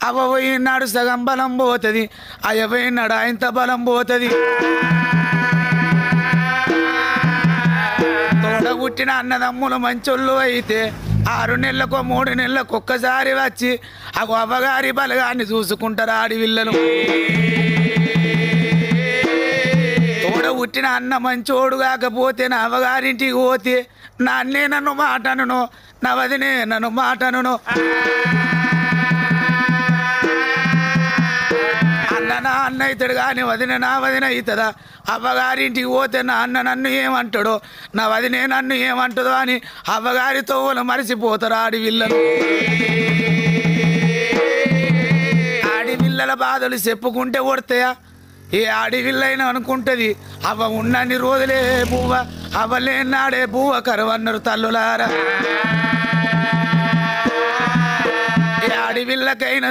అవ్వ పోయినాడు సగం బలం పోతుంది, అయ్య పోయినాడు ఆయనత బలం పోతుంది. తోడగుట్టిన అన్నదమ్ములు మంచోళ్ళు అయితే 6 నెలలకో 3 నెలలకు ఒక్కసారి వచ్చి అవ్వగారి బలగాన్ని చూసుకుంటారు ఆడివిల్లలు. తోడ పుట్టిన అన్న మంచోడు కాకపోతే నా అవ్వగారింటికి పోతే నా అన్నే నన్ను మాటను, నా వదినే నన్ను మాటను. అన్న నా అన్న అవుతాడు కానీ వదిన నా వదిన అవుతుందా? అవ్వగారింటికి పోతే నా అన్న నన్ను ఏమంటాడో, నా వదినే నన్ను ఏమంటుందో అని అవ్వగారి తోవలు మరిచిపోతారు ఆడివిల్లలు. ఆడివిల్లల బాధలు చెప్పుకుంటే కొడతాయా? ఏ ఆడివిల్లైనా అనుకుంటుంది అవ్వ ఉన్నన్ని రోజులే పువ్వ, అవ్వలేనాడే పువ్వ కరువన్నారు తల్లులారా. ఏ ఆడివిల్లకైనా